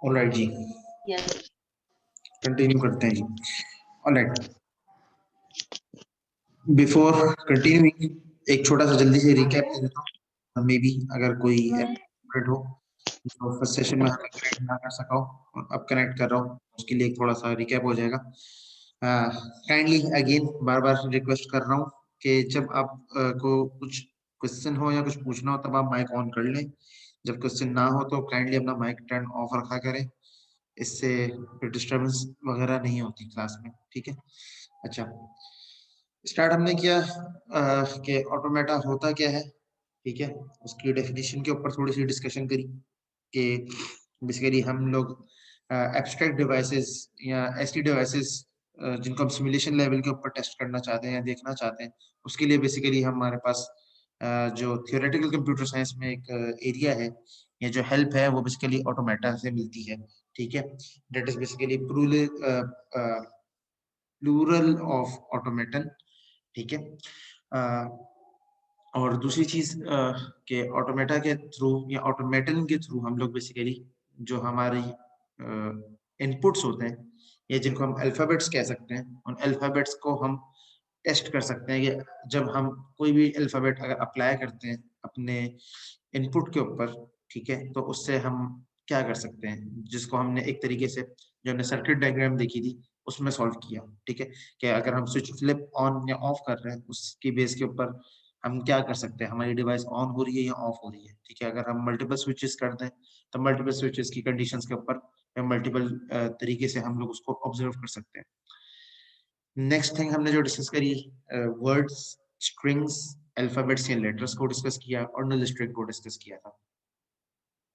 Alright जी, yes continue करते हैं जी। Alright, before continuing एक छोटा सा जल्दी से रिकैप दे देता हूँ, मे बी अगर कोई स्टूडेंट हो जो फर्स्ट सेशन में हमें कनेक्ट ना कर सका हो और अब कनेक्ट कर रहा हूँ, उसके लिए थोड़ा सा रिकैप हो जाएगा। काइंडली अगेन बार बार रिक्वेस्ट कर रहा हूँ कि जब आप को कुछ क्वेश्चन हो या कुछ पूछना हो तब आप माइक ऑन कर लें, जब क्वेश्चन ना हो तो काइंडली अपना माइक टर्न ऑफ रखा करें, इससे फिर डिस्टर्बेंस वगैरह नहीं होती क्लास में, ठीक है। अच्छा, स्टार्ट हमने किया कि ऑटोमेटा होता क्या है, ठीक है, उसकी डेफिनेशन के ऊपर थोड़ी सी डिस्कशन करी कि बेसिकली हम लोग एब्स्ट्रैक्ट डिवाइसेस या ऐसी डिवाइसेस जिनको हम सिमुलेशन लेवल के ऊपर टेस्ट करना चाहते हैं या देखना चाहते हैं, उसके लिए बेसिकली हमारे पास जो थियोरेटिकल कंप्यूटर साइंस में एक एरिया है या जो हेल्प है वो बेसिकली ऑटोमेटा से मिलती है, ठीक है। That is basically plural of automaton, ठीक है। और दूसरी चीज कि ऑटोमेटा के थ्रू या ऑटोमेटन के थ्रू हम लोग बेसिकली जो हमारी इनपुट्स होते हैं या जिनको हम अल्फाबेट्स कह सकते हैं, उन अल्फाबेट्स को हम टेस्ट कर सकते हैं कि जब हम कोई भी अल्फाबेट अगर अप्लाई करते हैं अपने इनपुट के ऊपर, ठीक है, तो उससे हम क्या कर सकते हैं, जिसको हमने एक तरीके से जो हमने सर्किट डायग्राम देखी थी उसमें सॉल्व किया, ठीक है, कि अगर हम स्विच फ्लिप ऑन या ऑफ कर रहे हैं उसकी बेस के ऊपर हम क्या कर सकते हैं, हमारी डिवाइस ऑन हो रही है या ऑफ हो रही है, ठीक है। अगर हम मल्टीपल स्विचेस कर दें तो मल्टीपल स्विचेस की कंडीशंस के ऊपर मल्टीपल तरीके से हम लोग उसको ऑब्जर्व कर सकते हैं। नेक्स्ट थिंग हमने जो डिस्कस करी, वर्ड्स, स्ट्रिंग्स, अल्फाबेट्स या लेटर्स को डिस्कस किया और नल स्ट्रिंग को डिस्कस किया था।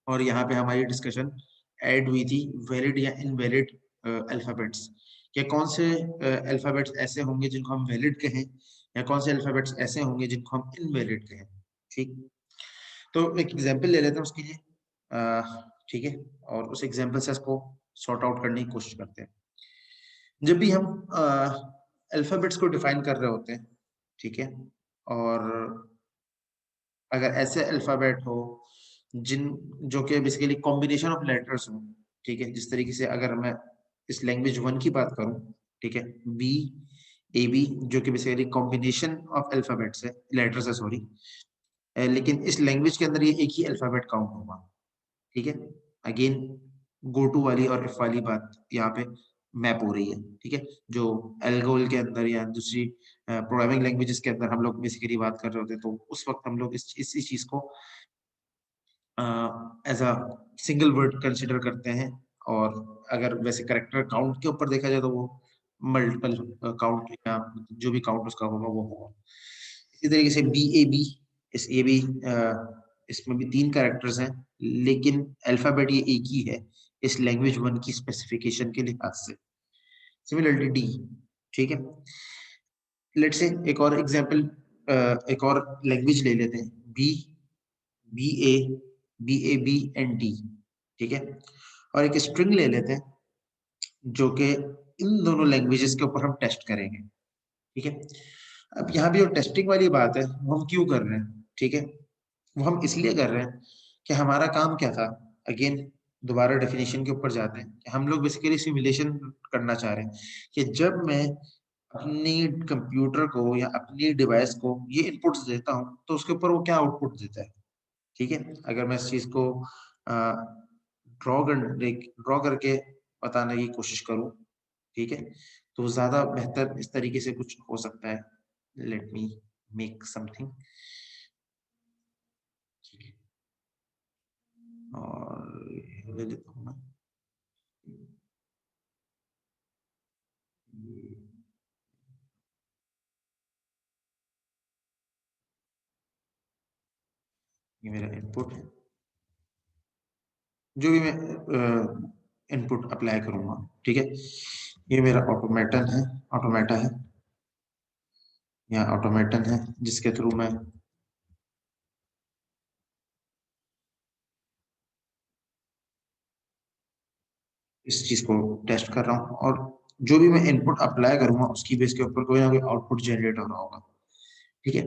और यहाँ पे हमारी डिस्कशन ऐड हुई थी वैलिड या इनवैलिड अल्फाबेट्स, कि कौन से अल्फाबेट्स ऐसे होंगे जिनको हम वैलिड कहें या कौन से अल्फाबेट्स ऐसे होंगे जिनको हम इनवैलिड कहें, ठीक। तो एक एग्जांपल ले लेते हैं उसके लिए, ठीक है, और उस एग्जांपल से इसको सॉर्ट आउट करने की कोशिश करते हैं। जब भी हम अल्फाबेट्स को डिफाइन कर रहे होते हैं, ठीक है, और अगर ऐसे अल्फाबेट हो जिन जो कि बेसिकली कॉम्बिनेशन ऑफ लेटर्स हो, ठीक है, जिस तरीके से अगर मैं इस लैंग्वेज 1 की बात करूं, ठीक है, बी ए बी जो कि बेसिकली कॉम्बिनेशन ऑफ अल्फाबेट्स है, लेटर्स है सॉरी, लेकिन इस लैंग्वेज के अंदर ये एक ही अल्फाबेट काउंट होगा, ठीक है। अगेन गो टू वाली और इफ वाली बात यहाँ पे मैप हो रही है, ठीक है। जो एल्गोल के अंदर या दूसरी प्रोग्रामिंग लैंग्वेजेस के अंदर हम लोग बेसिकली बात कर रहे होते हैं, तो उस वक्त हम लोग इस चीज को as a single word consider करते हैं, और अगर वैसे करेक्टर काउंट के ऊपर देखा जाए तो वो मल्टीपल काउंट या जो भी काउंट उसका होगा वो होगा। इसी तरीके से बी ए बी, इस ये भी इसमें भी 3 कैरेक्टर्स हैं, लेकिन अल्फाबेट ये एक ही है इस लैंग्वेज 1 की स्पेसिफिकेशन के लिहाज से। सिमिलरली डी, ठीक है। लेट्स से एक और एग्जांपल, एक और लैंग्वेज ले लेते हैं, B B A B A B and D, ठीक है, और एक स्ट्रिंग ले लेते हैं जो कि इन दोनों लैंग्वेजेस के ऊपर हम टेस्ट करेंगे, ठीक है। अब यहाँ भी जो टेस्टिंग वाली बात है वो हम क्यों कर रहे हैं, ठीक है, वो हम इसलिए कर रहे हैं कि हमारा काम क्या था। अगेन दोबारा डेफिनेशन के ऊपर जाते हैं कि हम लोग बेसिकली सिमुलेशन करना चाह रहे हैं कि जब मैं अपनी कंप्यूटर को या अपनी डिवाइस को ये इनपुट्स देता हूँ तो उसके ऊपर वो क्या आउटपुट देता है, ठीक है। अगर मैं इस चीज को ड्रॉ करके बताने की कोशिश करूं, ठीक है, तो ज्यादा बेहतर इस तरीके से कुछ हो सकता है। लेट मी मेक समथिंग, और ले लेता हूँ मैं ये मेरा इनपुट है, जो भी मैं इनपुट अप्लाई करूंगा, ठीक है। ये मेरा ऑटोमेटन है, ऑटोमेटा है, या ऑटोमेटन है जिसके थ्रू मैं इस चीज को टेस्ट कर रहा हूँ, और जो भी मैं इनपुट अप्लाई करूंगा उसकी बेस के ऊपर कोई ना कोई आउटपुट जनरेट हो रहा होगा, ठीक है।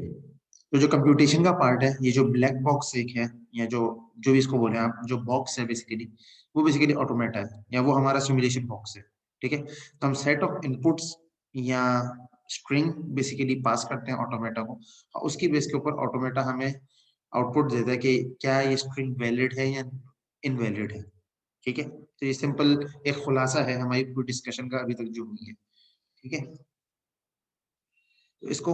तो जो कंप्यूटेशन का पार्ट है, ये जो ब्लैक बॉक्स एक है, या जो जो भी इसको बोले आप, जो बॉक्स है बेसिकली, वो बेसिकली ऑटोमेटा है, या वो हमारा सिमुलेशन बॉक्स है, ठीक है। तो हम सेट ऑफ इनपुट्स या स्ट्रिंग बेसिकली पास करते हैं ऑटोमेटा को, और उसकी बेस के ऊपर ऑटोमेटा हमें आउटपुट देता है कि क्या ये स्ट्रिंग वैलिड है या इनवैलिड है, ठीक है। तो ये सिंपल एक खुलासा है हमारी पूरी डिस्कशन का अभी तक जो हुई है, ठीक है। तो इसको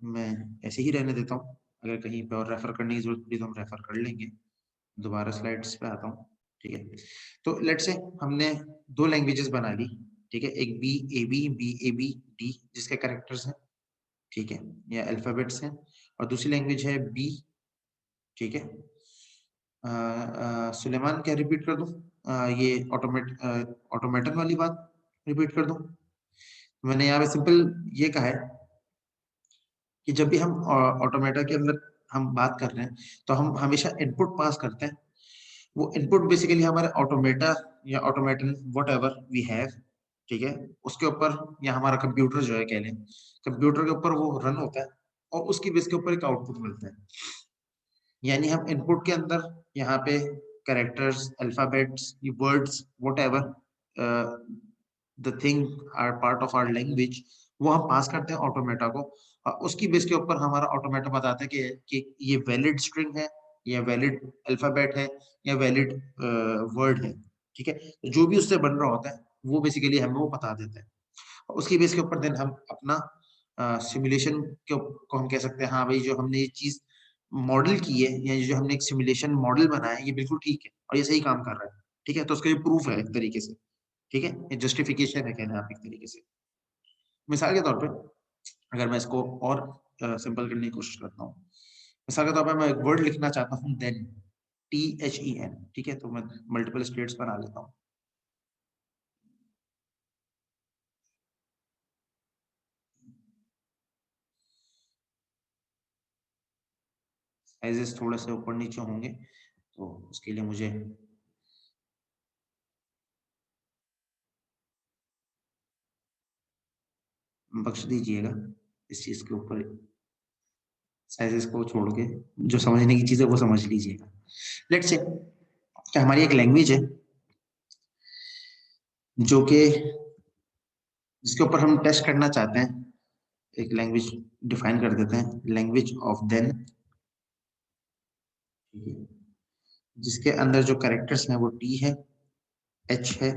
मैं ऐसे ही रहने देता हूँ, अगर कहीं पे और रेफर करने की जरूरत पड़ी तो हम रेफर कर लेंगे। दोबारा स्लाइड्स पे आता हूँ, ठीक है। तो लेट्स से हमने दो लैंग्वेजेस बना ली, ठीक है, एक बी ए बी डी जिसके कैरेक्टर्स हैं, ठीक है, या अल्फाबेट्स हैं, और दूसरी लैंग्वेज है बी, ठीक है। सुलेमान क्या रिपीट कर दूं? ये ऑटोमेटन वाली बात रिपीट कर दूं? मैंने यहाँ पे सिंपल ये कहा है कि जब भी हम ऑटोमेटा के अंदर हम बात कर रहे हैं तो हम हमेशा इनपुट पास करते हैं। वो इनपुट बेसिकली हमारे ऑटोमेटा या automaton whatever we have, ठीक है, उसके ऊपर, या हमारा कंप्यूटर जो है कह लें, कंप्यूटर के ऊपर वो रन होता है, और उसकी बेस के ऊपर एक आउटपुट मिलता है। यानी हम इनपुट के अंदर यहाँ पे characters, alphabets, words, whatever the thing are part of our language, वो हम पास करते हैं ऑटोमेटा को, और उसकी बेस के ऊपर हमारा ऑटोमेटा बताता है कि ये वैलिड स्ट्रिंग है, या वैलिड अल्फाबेट है, या वैलिड वर्ड है, ठीक है। तो जो भी उससे बन रहा होता है वो बेसिकली हमें वो बता देता है, और उसकी बेस के ऊपर देन हम अपना सिमुलेशन को हम कह सकते हैं, हाँ भाई जो हमने ये चीज मॉडल की है, या जो हमने एक सिमुलेशन मॉडल बनाया है ये बिल्कुल ठीक है और ये सही काम कर रहा है, ठीक है। तो उसका ये प्रूफ है एक तरीके से, ठीक है, ये जस्टिफिकेशन है कहना आप एक तरीके से। मिसाल के तौर पे अगर मैं इसको और सिंपल करने की कोशिश करता हूँ, मिसाल के तौर पे मैं एक वर्ड लिखना चाहता हूँ देन, THEN, ठीक है, तो मैं मल्टीपल स्टेट्स बना लेता हूँ। साइजेस थोड़े से ऊपर नीचे होंगे तो उसके लिए मुझे बख्श दीजिएगा, इस चीज के ऊपर साइजेस को छोड़ के जो समझने की चीज है वो समझ लीजिएगा। लेट्स से क्या हमारी एक लैंग्वेज है जो कि जिसके ऊपर हम टेस्ट करना चाहते हैं, एक लैंग्वेज डिफाइन कर देते हैं, लैंग्वेज ऑफ देन, ठीक है, जिसके अंदर जो कैरेक्टर्स हैं वो टी है, एच है,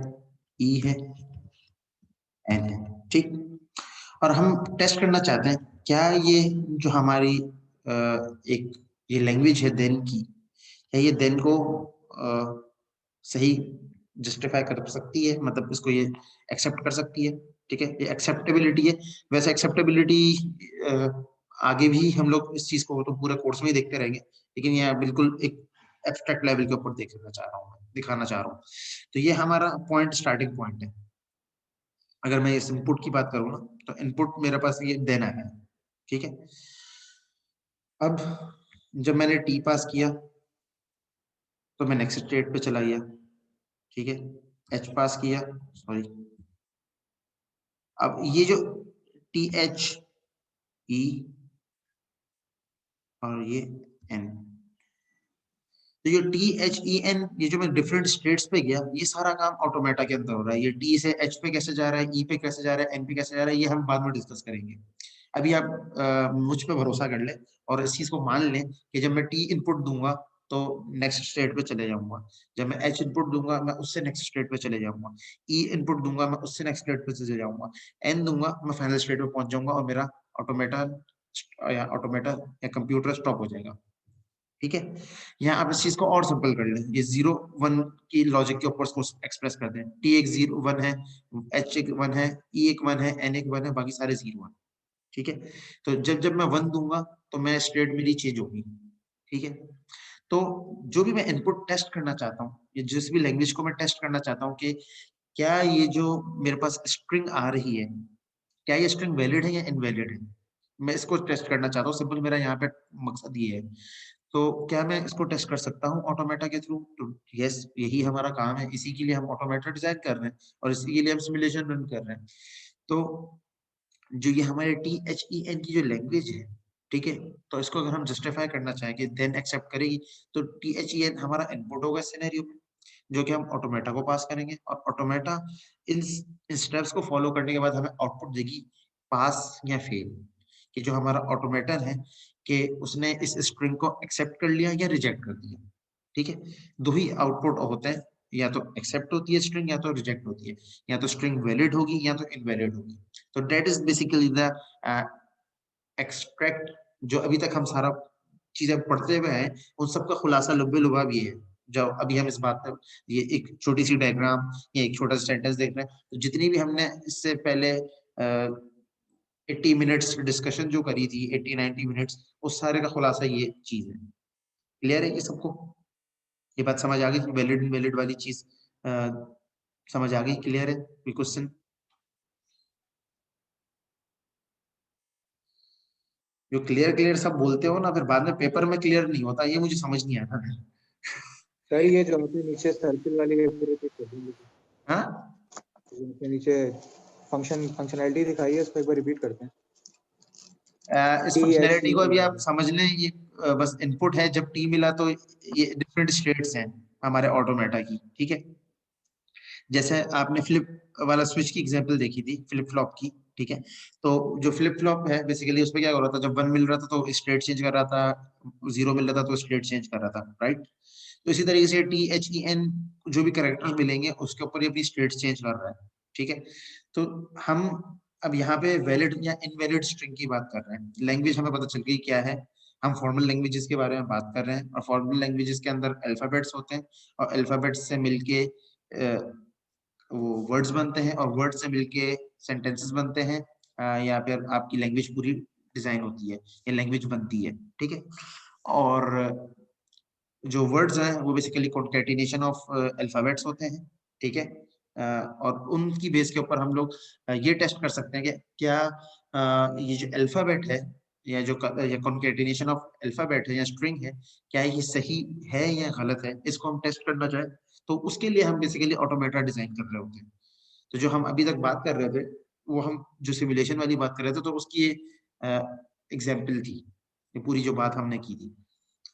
ई है, एन है, ठीक। और हम टेस्ट करना चाहते हैं क्या ये जो हमारी एक ये लैंग्वेज है देन की, क्या ये देन को सही जस्टिफाई कर सकती है, मतलब इसको ये एक्सेप्ट कर सकती है, ठीक है, ये एक्सेप्टेबिलिटी है। वैसे एक्सेप्टेबिलिटी आगे भी हम लोग इस चीज को तो पूरे कोर्स में ही देखते रहेंगे, लेकिन ये बिल्कुल एक एब्स्ट्रैक्ट लेवल के ऊपर देखना चाह रहा हूँ मैं, दिखाना चाह रहा हूँ। तो ये हमारा पॉइंट, स्टार्टिंग पॉइंट है। अगर मैं इस इनपुट की बात करूँ ना, तो इनपुट मेरे पास ये देना है, ठीक है। अब जब मैंने टी पास किया तो मैं नेक्स्ट स्टेट पे चला गया, ठीक है, एच पास किया, सॉरी, अब ये जो THE और ये N, तो ये THEN, ये जो मैं डिफरेंट स्टेट्स पे गया, ये सारा काम ऑटोमेटा के अंदर हो रहा है। ये T से H पे कैसे जा रहा है, E पे कैसे जा रहा है, N पे कैसे जा रहा है, ये हम बाद में डिस्कस करेंगे। अभी आप मुझ पे भरोसा कर ले और इस चीज को मान लें कि जब मैं T इनपुट दूंगा तो नेक्स्ट स्टेट पे चले जाऊंगा, जब मैं H इनपुट दूंगा मैं उससे नेक्स्ट स्टेट पे चले जाऊंगा, E इनपुट दूंगा मैं उससे नेक्स्ट स्टेट पे चले जाऊंगा, N दूंगा मैं फाइनल स्टेट पे पहुंच जाऊंगा, और मेरा ऑटोमेटा ऑटोमेटा या कंप्यूटर स्टॉप हो जाएगा, ठीक है। यहाँ आप इस चीज को और सिंपल कर लें, ये 0 1 की लॉजिक के ऊपर उसको एक्सप्रेस कर दें, T एक 0 1 है, H एक 1 है, E एक 1 है, N एक 1 है, बाकी सारे 0 है, ठीक है। तो जब जब मैं 1 दूंगा तो मैं स्टेट मेरी चेंज होगी, ठीक है। तो जो भी मैं इनपुट टेस्ट करना चाहता हूँ, या जिस भी लैंग्वेज को मैं टेस्ट करना चाहता हूँ कि क्या ये जो मेरे पास स्ट्रिंग आ रही है, क्या ये स्ट्रिंग वैलिड है या इनवैलिड है, मैं इसको टेस्ट करना चाहता हूँ। सिंपल मेरा यहाँ पे मकसद ये है। तो क्या मैं इसको टेस्ट कर सकता हूँ ऑटोमेटा के थ्रू? तो यस, यही हमारा काम है, इसी के लिए हम ऑटोमेटा डिजाइन कर रहे हैं और इसी के लिए हम सिमुलेशन रन कर रहे हैं। तो जो ये हमारे THEN की जो लैंग्वेज है, ठीक है, तो इसको अगर हम जस्टिफाई करना चाहें कि देन एक्सेप्ट करेगी, तो THEN हमारा इनपुट होगा सिनेरियो में, जो कि हम ऑटोमेटा को पास करेंगे और ऑटोमेटा इन स्टेप्स को फॉलो करने के बाद हमें आउटपुट देगी पास या फेल, कि जो हमारा ऑटोमेटन है कि उसने इस स्ट्रिंग को एक्सेप्ट कर लिया या रिजेक्ट कर दिया। ठीक है, दो ही आउटपुट होते हैं, या तो एक्सेप्ट होती है स्ट्रिंग या तो रिजेक्ट होती है, या तो स्ट्रिंग वैलिड होगी या तो इनवैलिड होगी। तो that is basically the extract, जो अभी तक हम सारा चीजें पढ़ते हुए हैं उन सबका खुलासा लुब्बे लुभाव ये है। जब अभी हम इस बात पर ये एक छोटी सी डायग्राम या एक छोटा सा सेंटेंस देख रहे हैं, तो जितनी भी हमने इससे पहले 80 मिनट्स डिस्कशन जो करी थी, 80-90 मिनट्स, उस सारे का खुलासा ये चीज है। क्लियर है कि सबको ये बात समझ आ गई? वैलिड इनवैलिड वाली चीज समझ आ गई? क्लियर है? कोई क्वेश्चन? जो क्लियर क्लियर सब बोलते हो ना, फिर बाद में पेपर में क्लियर नहीं होता, ये मुझे समझ नहीं आता। सर ये जो आपने नीचे सर्किल वाली हाँ, नीचे फंक्शनैलिटी दिखाई है, उसको एक बार रिपीट करते हैं। इस फंक्शनैलिटी को अभी आप समझ लें, ये बस इनपुट है। जब टी मिला तो ये डिफरेंट स्टेट्स हैं हमारे ऑटोमेटा की। ठीक है, जैसे आपने फ्लिप वाला स्विच की एग्जांपल देखी थी, फ्लिप फ्लॉप की। ठीक है, तो जो फ्लिप फ्लॉप है बेसिकली उसमें क्या हो रहा था, जब 1 मिल रहा था तो स्टेट चेंज कर रहा था, 0 मिल रहा था तो स्टेट चेंज कर रहा था, राइट? तो इसी तरीके से THEN जो भी कैरेक्टर्स मिलेंगे उसके ऊपर ये अपनी स्टेट चेंज कर रहा है। ठीक है, तो हम अब यहाँ पे वैलिड या इनवैलिड स्ट्रिंग की बात कर रहे हैं। लैंग्वेज हमें पता चल गई क्या है, हम फॉर्मल लैंग्वेजेस के बारे में बात कर रहे हैं, और फॉर्मल लैंग्वेजेस के अंदर अल्फाबेट्स होते हैं, और अल्फाबेट्स से मिलके वो वर्ड्स बनते हैं, और वर्ड से मिलके सेंटेंसेस बनते हैं, या फिर आपकी लैंग्वेज पूरी डिजाइन होती है या लैंग्वेज बनती है। ठीक है, और जो वर्ड्स हैं वो बेसिकली कॉन्कैटिनेशन ऑफ अल्फाबेट्स होते हैं। ठीक है, और उनकी बेस के ऊपर हम लोग ये टेस्ट कर सकते हैं कि क्या ये जो अल्फाबेट है, या जो या कॉन्कैटिनेशन ऑफ अल्फाबेट है या स्ट्रिंग है, क्या ये सही है या गलत है, इसको हम टेस्ट करना चाहें तो उसके लिए हम बेसिकली ऑटोमेटा डिजाइन कर रहे होते हैं। तो जो हम अभी तक बात कर रहे थे, वो हम जो सिमुलेशन वाली बात कर रहे थे, तो उसकी एग्जाम्पल थी ये पूरी जो बात हमने की थी।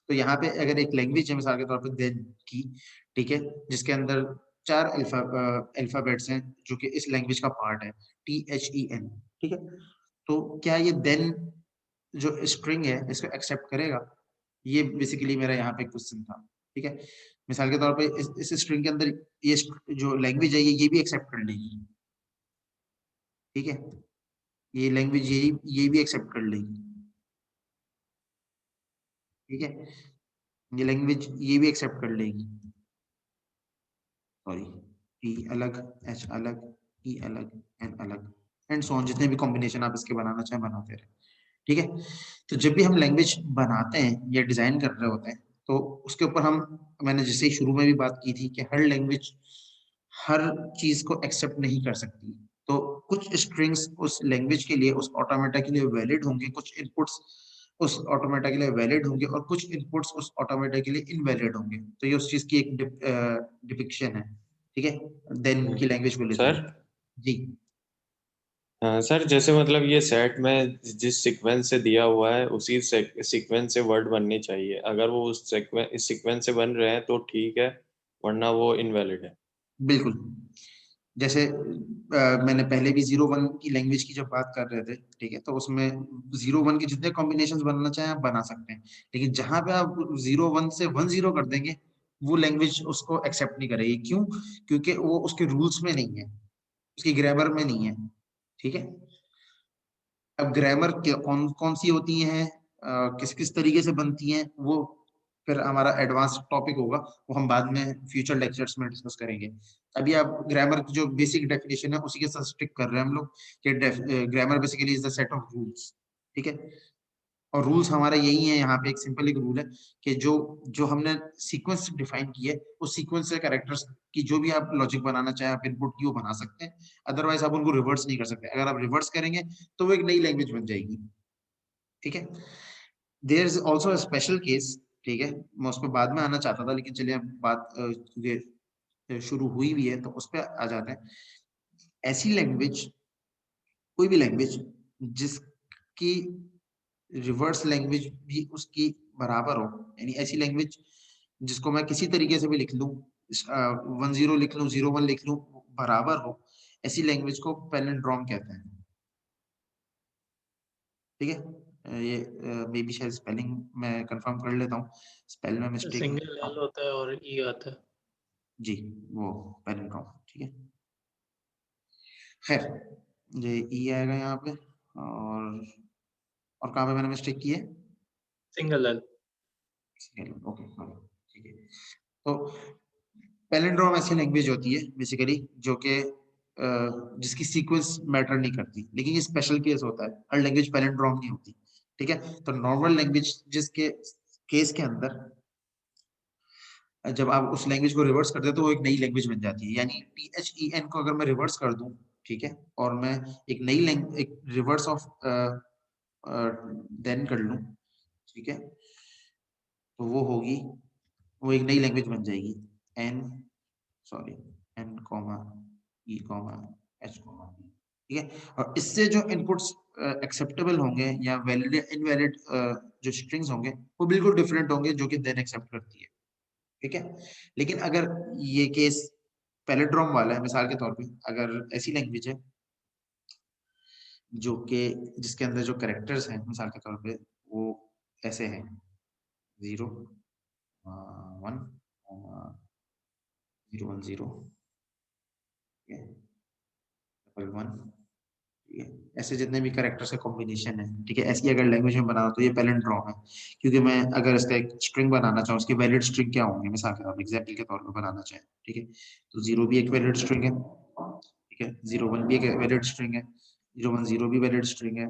तो यहाँ पे अगर एक लैंग्वेज है मिसाल के तौर पे देन की, ठीक है, जिसके अंदर 4 अल्फाबेट्स हैं जो कि इस लैंग्वेज का पार्ट है, THEN। ठीक है, तो क्या ये देन जो स्ट्रिंग है इसको एक्सेप्ट करेगा? ये बेसिकली मेरा यहाँ पे क्वेश्चन था। ठीक है, मिसाल के तौर पे इस स्ट्रिंग के अंदर ये जो लैंग्वेज है ये भी एक्सेप्ट कर लेगी। ठीक है, ये लैंग्वेज ये भी एक्सेप्ट कर लेगी। ठीक है, ये लैंग्वेज ये भी एक्सेप्ट कर लेगी। सॉरी, टी अलग, एच अलग, ई अलग, एन अलग, एंड सो ऑन, जितने भी कॉम्बिनेशन आप इसके बनाना चाहें बनाते रहे। ठीक है, तो जब भी हम लैंग्वेज बनाते हैं या डिजाइन कर रहे होते हैं, तो उसके ऊपर हम, मैंने जैसे शुरू में भी बात की थी कि हर लैंग्वेज हर चीज को एक्सेप्ट नहीं कर सकती। तो कुछ स्ट्रिंग्स उस लैंग्वेज के लिए, उस ऑटोमेटा के लिए वैलिड होंगे, कुछ इनपुट्स उस ऑटोमेटा के लिए वैलिड होंगे, और कुछ इनपुट्स उस ऑटोमेटा के लिए इनवैलिड होंगे। तो ये उस चीज की एक डिपिक्शन है। ठीक है, देन की लैंग्वेज को लेते सर, हुए। जी सर जैसे मतलब ये सेट में जिस सीक्वेंस से दिया हुआ है उसी सीक्वेंस से वर्ड बननी चाहिए। अगर वो उस सीक्वेंस से बन रहे हैं तो ठीक है, वरना वो इनवैलिड है। बिल्कुल, जैसे मैंने पहले भी 0-1 की लैंग्वेज की जब बात कर रहे थे, ठीक है, तो उसमें 0-1 के जितने कॉम्बिनेशंस बनना चाहें आप बना सकते हैं, लेकिन जहां पे आप 0-1 से 1-0 कर देंगे, वो लैंग्वेज उसको एक्सेप्ट नहीं करेगी। क्यों? क्योंकि वो उसके रूल्स में नहीं है, उसकी ग्रामर में नहीं है। ठीक है, अब ग्रामर कौन कौन सी होती हैं, किस किस तरीके से बनती हैं, वो फिर हमारा एडवांस टॉपिक होगा, वो हम बाद में फ्यूचर लेक्चर्स में डिस्कस करेंगे। अभी आप ग्रामर की जो बेसिक डेफिनेशन है उसी के साथ स्टिक कर रहे हैं हम लोग, कि grammar basically is the set of rules. ठीक है, और रूल्स हमारा यही है, यहाँ पे एक सिंपल एक रूल है कि जो जो हमने सीक्वेंस डिफाइन की है उस सीक्वेंस से कैरेक्टर्स की जो भी आप लॉजिक बनाना चाहे आप इनपुट की वो बना सकते हैं, अदरवाइज आप उनको रिवर्स नहीं कर सकते। अगर आप रिवर्स करेंगे तो वो एक नई लैंग्वेज बन जाएगी, ठीक है। There is also special case, ठीक है, मैं उस पर बाद में आना चाहता था लेकिन चलिए अब बात शुरू हुई भी है तो उस पर आ जाते हैं। ऐसी लैंग्वेज, कोई भी लैंग्वेज जिसकी रिवर्स लैंग्वेज भी उसकी बराबर हो, यानी ऐसी लैंग्वेज जिसको मैं किसी तरीके से भी लिख लूं, 10 लिख लूं 01 लिख लूं, बराबर हो, ऐसी लैंग्वेज को पैलिंड्रोम कहते हैं, ठीक है। ये मे बी शायद स्पेलिंग मैं कंफर्म कर लेता हूँ, स्पेल में मिस्टेक सिंगल एल होता है और ई आता है जी, वो पैलिंड्रोम, ठीक है। खैर ये ई आएगा यहाँ पे, और कहाँ पे मैंने मिस्टेक की है, सिंगल एल। ओके, ठीक है। तो पैलिंड्रोम ऐसी लैंग्वेज होती है बेसिकली जो कि जिसकी सीक्वेंस मैटर नहीं करती, लेकिन ये स्पेशल केस होता है, हर लैंग्वेज पैलिंड्रोम नहीं होती, ठीक है। तो नॉर्मल लैंग्वेज जिसके केस के अंदर जब आप उस लैंग्वेज को रिवर्स करते हैं तो वो एक नई लैंग्वेज बन जाती है, यानी THEN को अगर मैं रिवर्स कर दूं, ठीक है, और मैं एक नई लैंग्वेज, एक रिवर्स ऑफ देन कर लूं, ठीक है, तो वो होगी, वो एक नई लैंग्वेज बन जाएगी, N sorry N comma E comma H comma, ठीक है। और इससे जो इनपुट्स एक्सेप्टेबल होंगे या वैलिड इनवैलिड जो स्ट्रिंग्स होंगे वो बिल्कुल डिफरेंट होंगे जो कि देन एक्सेप्ट करती है, ठीक है। लेकिन अगर ये केस पैलिंड्रोम वाला है, मिसाल के तौर पे अगर ऐसी लैंग्वेज है जो कि जिसके अंदर जो कैरेक्टर्स हैं मिसाल के तौर पे वो ऐसे हैं 0 1 0 1 0, ठीक है, 1 ठीक है, ऐसे जितने भी कैरेक्टर्स का कॉम्बिनेशन है, ठीक है, ऐसी अगर लैंग्वेज में बनाओ तो ये पैलिंड्रोम है, क्योंकि मैं अगर इसका एक स्ट्रिंग बनाना चाहूँ, उसकी वैलिड स्ट्रिंग क्या होंगे, मिसाल के तौर एग्जाम्पल के तौर पर बनाना चाहे, ठीक है, तो 0 भी एक वैलिड स्ट्रिंग है, ठीक है, 0 1 भी एक वैलिड स्ट्रिंग है, 0 1 0 भी वैलिड स्ट्रिंग है,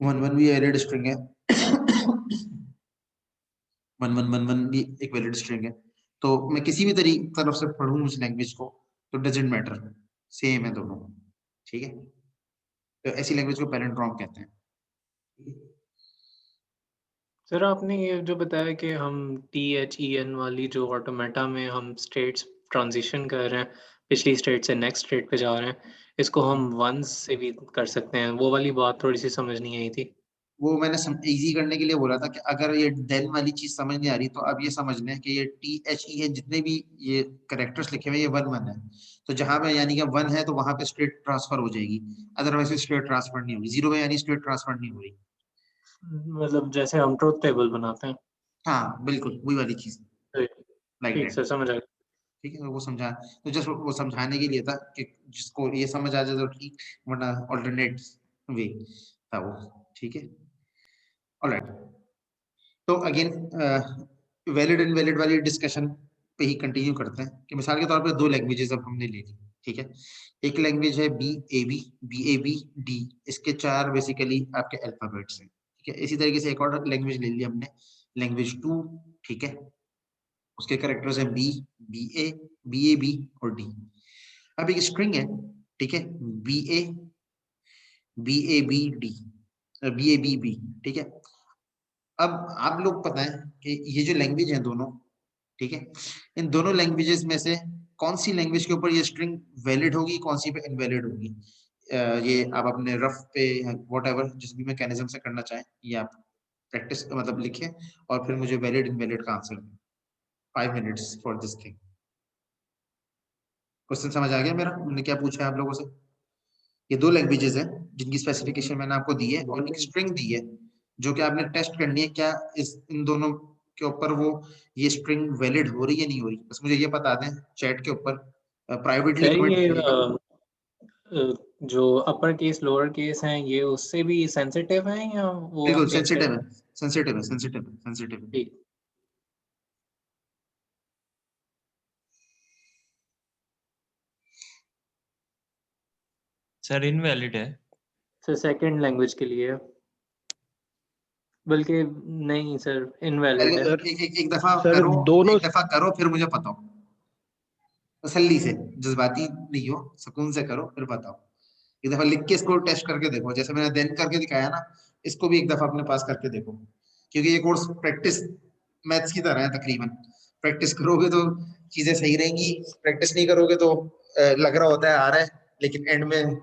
1 1 भी वैलिड स्ट्रिंग है, 1 1 1 1 भी एक वैलिड स्ट्रिंग है। तो मैं किसी भी तरफ से पढ़ूं उस लैंग्वेज को तो डजेंट मैटर, सेम है दोनों, ठीक है। तो ऐसी लैंग्वेज को पैलिंड्रोम कहते हैं। सर आपने ये जो बताया कि हम THEN वाली जो ऑटोमेटा में हम स्टेट्स ट्रांजिशन कर रहे हैं, पिछली स्टेट से नेक्स्ट स्टेट पे जा रहे हैं, इसको हम वंस से भी कर सकते हैं, वो वाली बात थोड़ी सी समझ नहीं आई थी। वो मैंने इजी करने के लिए बोला था कि अगर ये देन वाली चीज समझ नहीं आ रही तो अब ये समझ लें कि ये THE है, जितने भी ये कैरेक्टर्स लिखे हुए ये 1 1 है, तो जहां पे यानी कि 1 है तो वहां पे स्टेट ट्रांसफर हो जाएगी, अदरवाइज स्टेट ट्रांसफर नहीं होगी, 0 है यानी स्टेट ट्रांसफर नहीं हो रही। मतलब जैसे हम ट्रुथ टेबल बनाते हैं। हाँ बिल्कुल वही वाली चीज, ठीक लाइक ठीक दैट, सर, समझ आ गया। ठीक है। वो समझा, तो जस्ट वो समझाने के लिए था कि जिसको ये समझ आ जाए तो ठीक, वरना ऑल्टरनेट वे था वो, ठीक है। ऑलराइट, तो अगेन वैलिड इनवैलिड वाली डिस्कशन पे ही कंटिन्यू करते हैं कि मिसाल के तौर पे दो लैंग्वेजेस अब हमने ले ली, ठीक है। एक लैंग्वेज है BAB D, इसके 4 बेसिकली आपके अल्फाबेट्स हैं, ठीक है। इसी तरीके से एक और लैंग्वेज ले ली हमने, लैंग्वेज 2, ठीक है, उसके कैरेक्टर्स हैं BA और D। अब एक स्ट्रिंग है, ठीक है, BA BABD, ठीक है। अब आप लोग पता है कि ये जो लैंग्वेज है दोनों, ठीक है, इन दोनों लैंग्वेजेस में से कौन सी लैंग्वेज के ऊपर ये स्ट्रिंग वैलिड होगी, कौन सी पे इनवैलिड होगी, ये आप अपने रफ पे व्हाटएवर जिस भी मैकेनिज्म से करना चाहें ये आप प्रैक्टिस मतलब लिखें और फिर मुझे वैलिड इनवैलिड का आंसर दें। 5 minutes for this thing. Question समझ आ गया मेरा, मैंने क्या पूछा है आप लोगों से? ये दो लैंग्वेजेस हैं जिनकी स्पेसिफिकेशन मैंने आपको दी है और एक स्ट्रिंग दी है जो कि आपने टेस्ट करनी है क्या इस इन दोनों के ऊपर वो ये स्ट्रिंग वैलिड हो रही है नहीं हो रही। बस मुझे ये बता दें चैट के ऊपर, प्राइवेटली सर कमेंट ये करिएगा। जो अपर केस लोअर केस हैं ये उससे भी सेंसिटिव हैं या वो बिल्कुल एक है? सेंसिटिव है, सेंसिटिव है, सेंसिटिव है, सेंसिटिव है। ठीक। सर इनवैलिड है। सर सेकंड लैंग्वेज के लिए बल्कि नहीं सर, इनवैलिड है। एक दफा सर, करो, दोनों एक दफा करो फिर मुझे बताओ, तसल्ली से, जज्बाती नहीं हो, सुकून से करो फिर बताओ। एक दफा लिख के इसको टेस्ट करके देखो, जैसे मैंने देन करके दिखाया ना, इसको भी एक दफा अपने पास करके देखो, क्योंकि ये कोर्स प्रैक्टिस मैथ्स की तरह है तकरीबन। प्रैक्टिस करोगे तो चीजें सही रहेंगी, प्रैक्टिस नहीं करोगे तो लग रहा होता है आ रहा है, लेकिन एंड में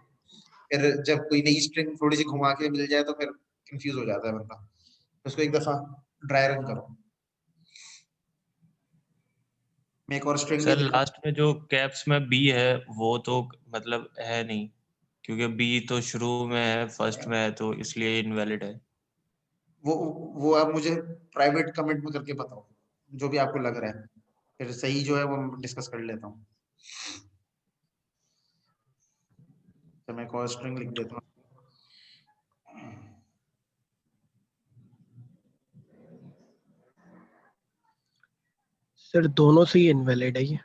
फिर जब कोई नई स्ट्रिंग थोड़ी सी घुमा के मिल जाए तो फिर कंफ्यूज हो जाता है बंदा। तो उसको एक दफा ड्राई रन करो। मैं एक और स्ट्रिंग भी सर लिखूं? लास्ट में जो कैप्स में बी है वो तो मतलब है नहीं, क्योंकि बी तो शुरू में है, फर्स्ट में है, तो इसलिए इनवैलिड है। वो वो आप मुझे प्राइवेट कमेंट में करके बताओ, जो भी आपको लग रहा है, फिर सही जो है वो डिस्कस कर लेता हूँ। तो मैं एक और स्ट्रिंग लिख देता हूँ। सर दोनों से ही इनवैलिड है ये।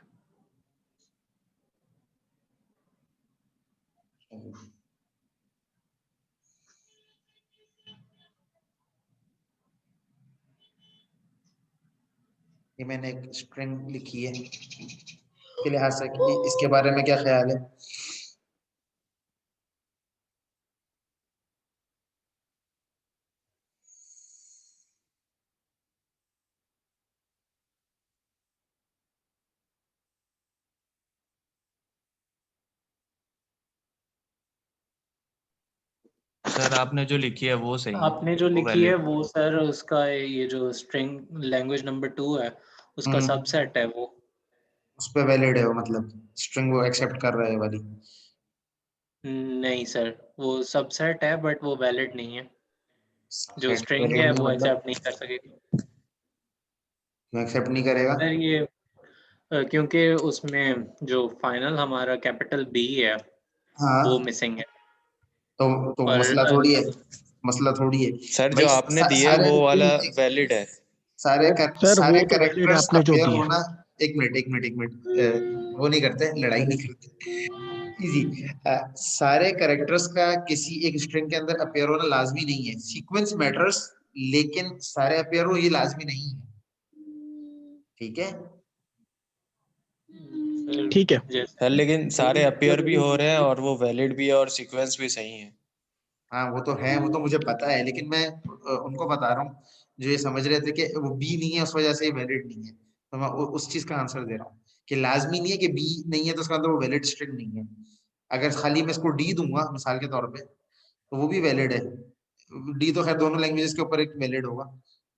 ये मैंने एक स्ट्रिंग लिखी है, इसके लिहाज से कि इसके बारे में क्या ख्याल है? सर आपने जो लिखी है वो सही है, आपने जो वो लिखी है वैलिड। वो सर, उसका ये जो स्ट्रिंग लैंग्वेज नंबर 2 है उसका सबसेट है वो। उस पे वैलिड है वो, मतलब स्ट्रिंग वो एक्सेप्ट कर रहा है वाली? नहीं सर, वो सबसेट है बट वो वैलिड नहीं है। जो सेट स्ट्रिंग वैलिड है नहीं वो मतलब एक्सेप्ट नहीं कर सकेगी क्यों एक्सेप्ट नहीं करेगा? सर। ये क्योंकि उसमें जो फाइनल हमारा कैपिटल बी है वो हाँ, मिसिंग है। तो और मसला थोड़ी है, मसला थोड़ी है सर जो भाई। आपने दिए सारे वो वाला वैलिड है। सर सारे वो तो वैलिड है कैरेक्टर्स आपने जो अपीयर दिया। होना। एक मिनट वो नहीं करते, लड़ाई नहीं करते, इजी। सारे कैरेक्टर्स का किसी एक स्ट्रिंग के अंदर अपीयर होना लाजमी नहीं है, सीक्वेंस मैटर्स, लेकिन सारे अपीयर हो ये लाजमी नहीं है, ठीक है? ठीक है। सर लेकिन सारे अपीयर भी हो रहे हैं और वो वैलिड भी है और सीक्वेंस भी सही है। हाँ वो तो है, वो तो मुझे पता है, लेकिन मैं उनको बता रहा हूँ जो ये समझ रहे थे कि वो बी नहीं है उस वजह से वैलिड नहीं है, तो मैं उस चीज का आंसर दे रहा हूँ कि लाजमी नहीं है कि बी नहीं है तो उसका मतलब वो वैलिड स्ट्रिंग नहीं है। अगर खाली मैं इसको डी दूंगा मिसाल के तौर पे तो वो भी वैलिड है। डी तो खैर दोनों लैंग्वेजेस के ऊपर एक वैलिड होगा,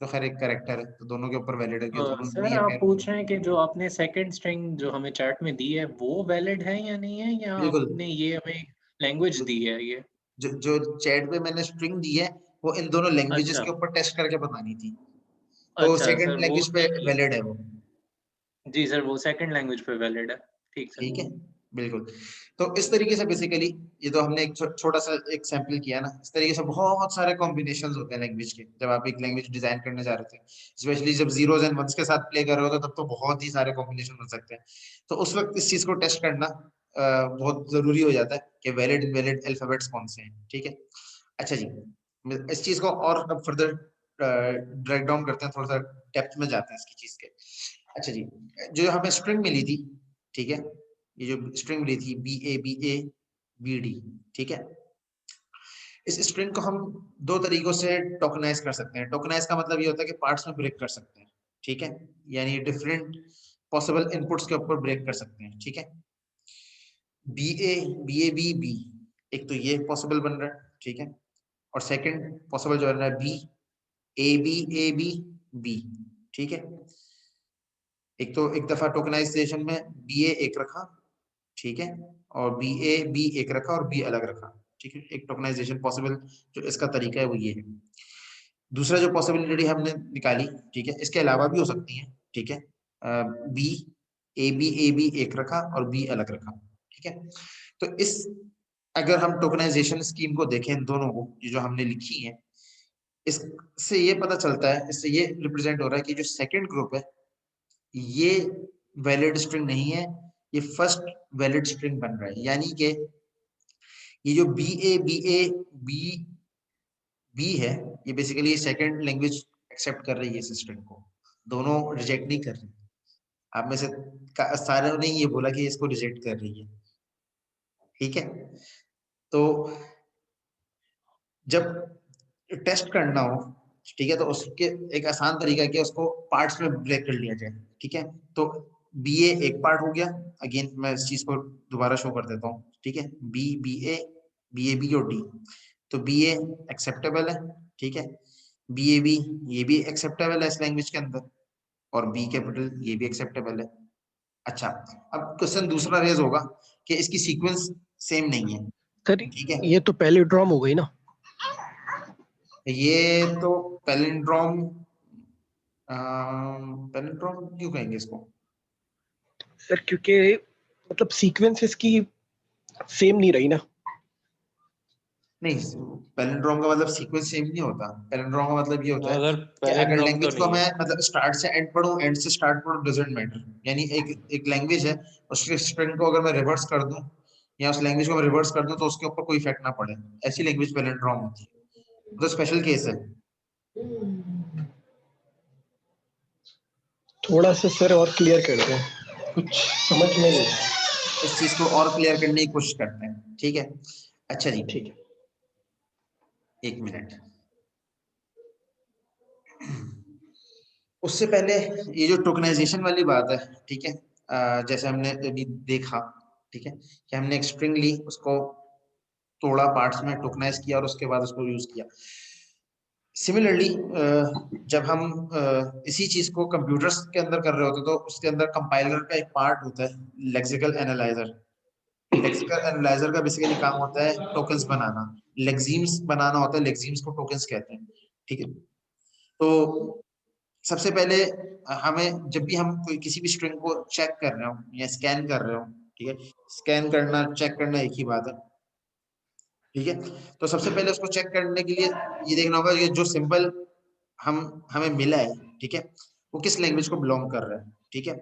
तो खैर एक करेक्टर है तो दोनों के ऊपर वैलिड है कि दोनों सर डी आप अपीयर पूछ होंगे। रहे हैं कि जो आपने सेकंड स्ट्रिंग जो हमें चैट में दी है वो वैलिड है या नहीं है, या बिल्कुल। आपने ये हमें लैंग्वेज दी है ये? जो चैट पे मैंने स्ट्रिंग दी है वो इन दोनों लैंग्वेजेस अच्छा के ऊपर टेस्ट करके बतानी थी, तो अच्छा सर, सेकंड वो लैंग्वेज पे नहीं। वैलिड है वो। जी सर, वो सेकंड लैंग्वेज पे वैलिड है। ठीक सर। ठीक है, बिल्कुल। तो इस तरीके से बेसिकली ये तो हमने एक छोटा सा एक सैंपल किया ना, इस तरीके से बहुत सारे कॉम्बिनेशंस होते हैं लैंग्वेज के जब आप एक लैंग्वेज डिजाइन करने जा रहे थे, स्पेशली जब जीरोस एंड वंस के साथ प्ले कर रहे हो तब तो बहुत ही सारे कॉम्बिनेशन हो सकते हैं। तो उस वक्त इस चीज को टेस्ट करना बहुत जरूरी हो जाता है कि वैलिड इनवैलिड अल्फाबेट्स कौन से हैं, ठीक है? अच्छा जी, इस चीज को और अब फर्दर ब्रेक डाउन करते हैं, थोड़ा सा डेप्थ में जाते हैं इसकी चीज के। अच्छा जी, जो हमें स्ट्रिंग मिली थी, ठीक है, ये जो स्ट्रिंग मिली थी BABA ठीक है, इस स्ट्रिंग को हम दो तरीकों से टोकनाइज कर सकते हैं। टोकनाइज का मतलब ये होता है कि पार्ट्स में ब्रेक कर सकते हैं, ठीक है, यानी डिफरेंट पॉसिबल इनपुट्स के ऊपर ब्रेक कर सकते हैं, ठीक है। BABB, एक तो ये पॉसिबल बन रहा है, ठीक है, और सेकंड पॉसिबल जो बन रहा है BABABB, ठीक है। एक तो एक दफा टोकनाइजेशन में BA एक रखा, ठीक है, और BAB एक रखा और B अलग रखा, ठीक है। एक टोकनाइजेशन पॉसिबल जो इसका तरीका है वो ये है। दूसरा जो पॉसिबिलिटी हमने निकाली, ठीक है, इसके अलावा भी हो सकती है, ठीक है, AB एक रखा और B अलग रखा, ठीक है। तो इस अगर हम टोकनाइजेशन स्कीम को देखें, इन दोनों को ये जो हमने लिखी है, इससे ये पता चलता है, इससे ये रिप्रेजेंट हो रहा है कि जो सेकंड ग्रुप है ये वैलिड स्ट्रिंग नहीं है, ये फर्स्ट वैलिड स्ट्रिंग बन रहा है। यानी कि ये जो BABAB बी है, ये बेसिकली सेकंड लैंग्वेज एक्सेप्ट कर रही है इस स्ट्रिंग को, दोनों रिजेक्ट नहीं कर रही। आप में से सारे ने ये बोला कि इसको रिजेक्ट कर रही है, ठीक है। तो जब टेस्ट करना हो, ठीक है, तो उसके एक आसान तरीका है कि उसको पार्ट्स में ब्रेक कर लिया जाए, ठीक है। तो बी ए एक पार्ट हो गया, अगेन मैं इस चीज को दोबारा शो कर देता हूँ, ठीक है। बी ए बी और डी, तो बी ए एक्सेप्टेबल है, ठीक है। बी ए बी ये भी एक्सेप्टेबल है इस लैंग्वेज के अंदर, और बी कैपिटल ये भी एक्सेप्टेबल है। अच्छा, अब क्वेश्चन दूसरा रेज होगा कि इसकी सीक्वेंस सेम नहीं है, सर ठीक है। ये तो पहले ड्रॉम हो गई ना। ये तो पैलिंड्रोम, पैलिंड्रोम क्यों कहेंगे इसको? सर क्योंकि मतलब सीक्वेंस इसकी सेम नहीं रही ना। नहीं, पैलिंड्रोम का मतलब सीक्वेंस सेम नहीं होता। पैलिंड्रोम का मतलब ये होता है अगर कि अगर पैलिंड्रोम तो लैंग्वेज को नहीं है। मैं मतलब स्टार्ट से एंड पढूं, एंड से स्टार्ट पढूं, डजंट मैटर। यानी एक लैंग्वेज है, उसके स्ट्रिंग को अगर मैं रिवर्स कर दूं या उस लैंग्वेज को मैं रिवर्स कर दूं तो उसके ऊपर कोई इफेक्ट ना पड़े, ऐसी लैंग्वेज पैलिंड्रोम होती है। तो स्पेशल केस है। थोड़ा सा सर और क्लियर कर दें, कुछ समझ में नहीं आया। इस चीज को और क्लियर करने की कोशिश करते हैं, ठीक है। अच्छा जी, ठीक है। एक मिनट। उससे पहले ये जो टोकनाइजेशन वाली बात है, ठीक है, जैसे हमने अभी देखा, ठीक है, कि हमने एक स्ट्रिंग ली, उसको तोड़ा पार्ट्स में, टोकनाइज किया और उसके बाद उसको यूज किया। सिमिलरली जब हम इसी चीज को कंप्यूटर्स के अंदर कर रहे होते तो उसके अंदर कंपाइलर का एक पार्ट होता है लेक्सिकल एनालाइजर। लेक्सिकल एनालाइजर का बेसिकली काम होता है टोकन्स बनाना, लेक्सिम्स बनाना होता है, लेक्सिम्स को टोकन्स कहते हैं, ठीक है। तो सबसे पहले हमें जब भी हम कोई किसी भी स्ट्रिंग को चेक कर रहे हो या स्कैन कर रहे हो, ठीक है, स्कैन करना चेक करना एक ही बात है, ठीक है। तो सबसे पहले उसको चेक करने के लिए ये देखना होगा कि जो सिंबल हमें मिला है, ठीक है, वो किस लैंग्वेज को बिलोंग कर रहा है, ठीक है।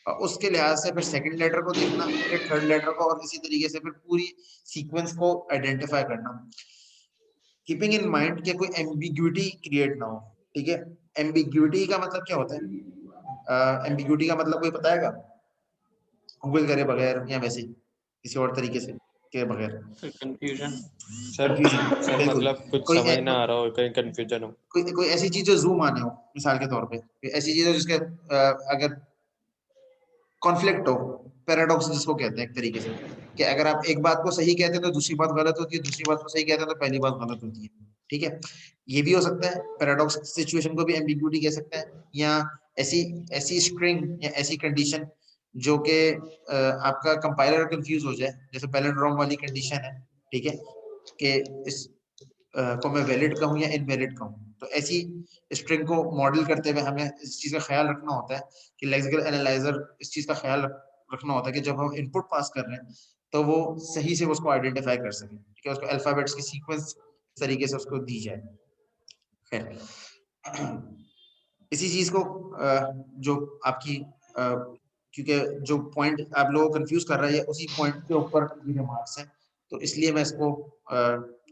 और उसके लिहाज से फिर सेकंड लेटर को देखना, फिर थर्ड लेटर को, और इसी तरीके से फिर पूरी सीक्वेंस को आइडेंटिफाई करना, कीपिंग इन माइंड कि कोई एम्बिग्यूटी क्रिएट ना हो, ठीक है। एम्बिग्यूटी का मतलब क्या होता है? एम्बिग्यूटी का मतलब कोई बताएगा? गूगल करे बगैर या वैसे ही किसी और तरीके से के बगैर? कंफ्यूजन। सर कंफ्यूजन, सर बिल्कुल। मतलब कुछ कोई समझ ना आ रहा हो, कहीं कंफ्यूजन हो। कोई ऐसी चीज जो जूम आने हो, मिसाल के तौर पे, कोई ऐसी चीज हो जिसके अगर कॉन्फ्लिक्ट हो, पैराडॉक्स जिसको कहते हैं एक तरीके से, कि अगर आप एक बात को सही कहते हैं तो दूसरी बात गलत होती है, दूसरी बात को सही कहते हैं तो पहली बात गलत होती है, ठीक है। ये भी हो सकता है, पैराडॉक्स सिचुएशन को भी एम्बिग्यूटी कह सकते हैं, या ऐसी ऐसी स्ट्रिंग या ऐसी कंडीशन जो कि आपका कंपाइलर कंफ्यूज हो जाए, जैसे पैलिंड्रोम वाली कंडीशन है, ठीक है, कि इस को मैं वैलिड कहूँ या इनवैलिड कहूँ। तो ऐसी स्ट्रिंग को मॉडल करते हुए हमें इस चीज का ख्याल रखना होता है कि लेक्सिकल एनालाइजर इस चीज का ख्याल रखना होता है कि जब हम इनपुट पास कर रहे हैं तो वो सही से उसको आइडेंटिफाई कर सके, ठीक है, उसको अल्फाबेट्स की सीक्वेंस तरीके से उसको दी जाए। खैर, इसी चीज को जो आपकी क्योंकि जो पॉइंट आप लोगों को कंफ्यूज कर रहा है उसी पॉइंट के ऊपर ये रिमार्क्स है, तो इसलिए मैं इसको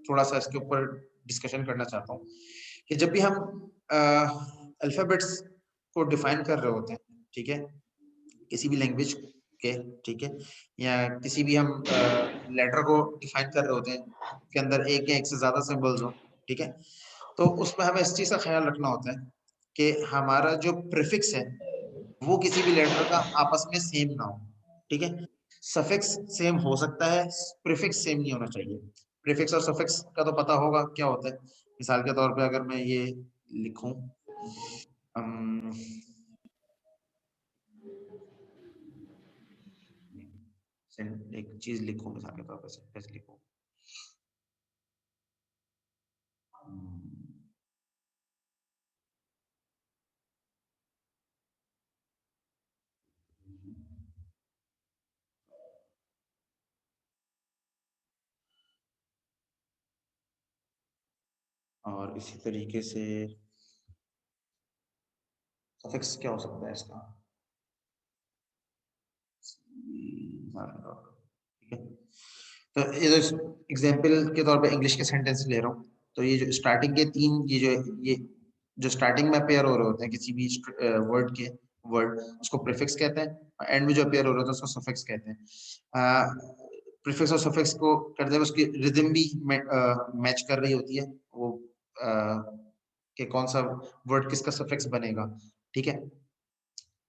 थोड़ा सा इसके ऊपर डिस्कशन करना चाहता हूँ कि जब भी हम अल्फाबेट्स को डिफाइन कर रहे होते हैं, ठीक है, किसी भी लैंग्वेज के, ठीक है, या किसी भी हम लेटर को डिफाइन कर रहे होते हैं के अंदर एक या एक से ज्यादा सिंबल्स हो, ठीक है, तो उसमें हमें इस चीज का ख्याल रखना होता है कि हमारा जो प्रीफिक्स है वो किसी भी लेटर का आपस में सेम ना हो, ठीक है। सफिक्स सेम हो सकता है, प्रीफिक्स सेम नहीं होना चाहिए। प्रीफिक्स और सफिक्स का तो पता होगा क्या होता है। मिसाल के तौर पे अगर मैं ये लिखूं, एक चीज लिखूं, मिसाल के तौर पर सेंटेंस लिखूं, और इसी तरीके से सफिक्स क्या हो सकता है इसका, ठीक है। तो ये एग्जाम्पल के तौर पे इंग्लिश के सेंटेंस ले रहा हूँ, तो ये जो स्टार्टिंग के 3 ये जो स्टार्टिंग में अपेयर हो रहे होते हैं किसी भी वर्ड उसको प्रीफिक्स कहते हैं, और एंड में जो अपेयर हो रहे होते हैं उसको सफिक्स कहते हैं। प्रीफिक्स और सफिक्स को करते हुए उसकी रिदम भी मैच कर रही होती है, वो कि कौन सा वर्ड किसका सफिक्स बनेगा, ठीक है।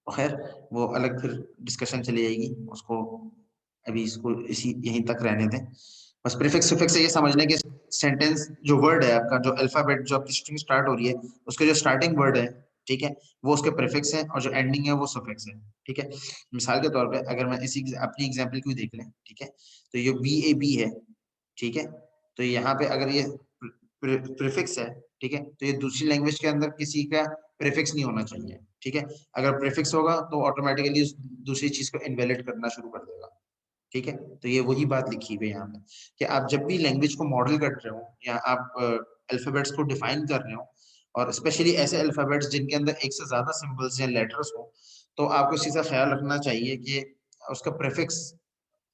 खैर वो अलग फिर डिस्कशन चली जाएगी, उसको अभी इसको यहीं तक रहने दें। बस प्रीफिक्स सफिक्स से ये समझने के सेंटेंस जो वर्ड है आपका, जो अल्फाबेट जो आपकी स्ट्रिंग स्टार्ट हो रही है उसके जो स्टार्टिंग वर्ड है, ठीक है, वो उसके प्रीफिक्स है और जो एंडिंग है वो सफिक्स है, ठीक है। मिसाल के तौर पे अगर मैं इसी अपनी एग्जांपल को देख लें, ठीक है, तो ये BAB है, ठीक है, तो यहाँ पे अगर ये प्रीफिक्स है, ठीक है, तो ये दूसरी लैंग्वेज के अंदर किसी का प्रीफिक्स नहीं होना चाहिए, ठीक है। अगर प्रीफिक्स होगा तो ऑटोमेटिकली दूसरी चीज को इनवैलिड करना शुरू कर देगा, ठीक है। तो ये वही बात लिखी हुई है यहाँ पे कि आप जब भी लैंग्वेज को मॉडल कर रहे हो या आप अल्फाबेट्स को डिफाइन कर रहे हो, और स्पेशली ऐसे अल्फाबेट्स जिनके अंदर एक से ज्यादा सिंबल्स या लेटर्स हो, तो आपको इस चीज का ख्याल रखना चाहिए कि उसका प्रीफिक्स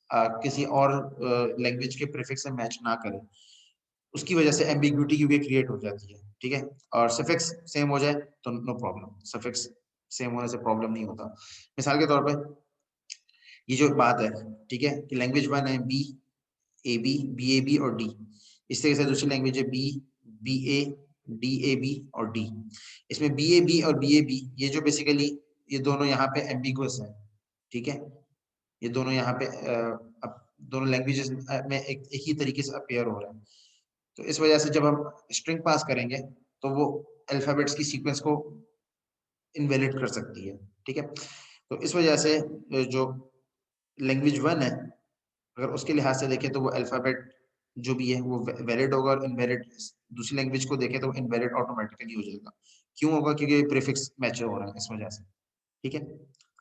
किसी और लैंग्वेज के प्रीफिक्स से मैच ना करे, उसकी वजह से एम्बिग्यूटी की भी क्रिएट हो जाती है, ठीक है। और सफिक्स सेम हो जाए तो नो प्रॉब्लम, सफिक्स सेम होने से प्रॉब्लम नहीं होता। मिसाल के तौर पे ये जो बात है, ठीक है, कि लैंग्वेज 1 है BAB BAB और D, इस तरह से दूसरी लैंग्वेज है BA DAB और D। इसमें BAB और BAB ये जो बेसिकली ये दोनों यहाँ पे एम्बिगुअस है, ठीक है, ये दोनों यहाँ पे दोनों लैंग्वेजेस में एक ही तरीके से अपेयर हो रहे हैं। तो इस वजह से जब हम स्ट्रिंग पास करेंगे तो वो अल्फाबेट्स की सीक्वेंस को इनवैलिड कर सकती है, ठीक है। तो इस वजह से जो लैंग्वेज 1 है अगर उसके लिहाज से देखें तो वो अल्फाबेट जो भी है वो वैलिड होगा, और इनवैलिड दूसरी लैंग्वेज को देखें तो इनवैलिड ऑटोमेटिकली हो जाएगा। क्यों होगा? क्योंकि प्रीफिक्स मैच हो रहा है इस वजह से, ठीक है।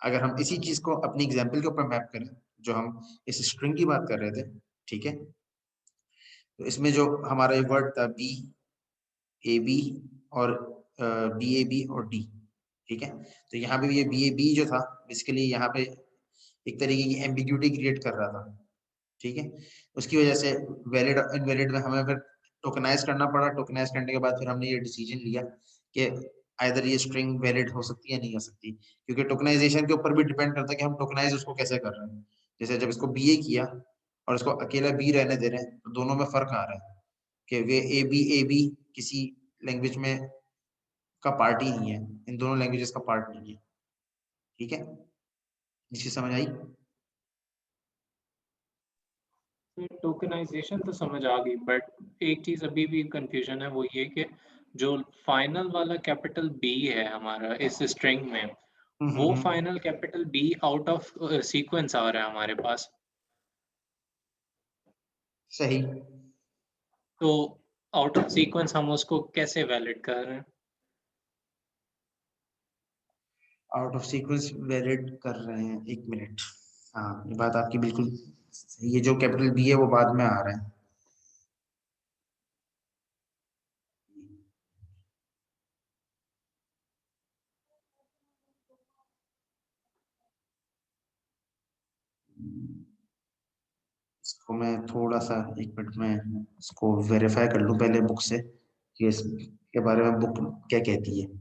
अगर हम इसी चीज को अपनी एग्जांपल के ऊपर मैप करें, जो हम इस स्ट्रिंग की बात कर रहे थे, ठीक है, तो इसमें जो हमारा ये वर्ड था BAB और BAB और D, ठीक है, तो यहाँ पे ये BAB जो था बेसिकली यहाँ पे एक तरीके की एम्बिग्यूटी क्रिएट कर रहा था, ठीक है। उसकी वजह से वैलिड इनवैलिड में हमें फिर टोकनाइज करना पड़ा। टोकनाइज करने के बाद फिर हमने ये डिसीजन लिया कि आइदर ये स्ट्रिंग वैलिड हो सकती है नहीं हो सकती, क्योंकि टोकनाइजेशन के ऊपर भी डिपेंड करता है कि हम टोकनाइज उसको कैसे कर रहे हैं। जैसे जब इसको BA किया और इसको अकेला B रहने दे रहे हैं तो दोनों में फर्क आ रहा है कि वे AB किसी लैंग्वेज में का पार्ट ही नहीं है, इन दोनों लैंग्वेजेस का पार्ट नहीं है, ठीक है। इसी समझ आई? टोकनाइजेशन तो समझ आ गई, बट एक चीज अभी भी कंफ्यूजन है, वो ये कि जो फाइनल वाला कैपिटल B है हमारा इस स्ट्रिंग में, वो final capital B out of sequence आ रहा है हमारे पास। सही। तो आउट ऑफ सीक्वेंस हम उसको कैसे वैलिड कर रहे हैं? आउट ऑफ सीक्वेंस वैलिड कर रहे हैं, एक मिनट। हाँ, ये बात आपकी बिल्कुल सही है, जो कैपिटल B है वो बाद में आ रहा है। इसको मैं थोड़ा सा एक मिनट में इसको वेरीफाई कर लूं पहले बुक से कि इसके बारे में बुक क्या कहती है।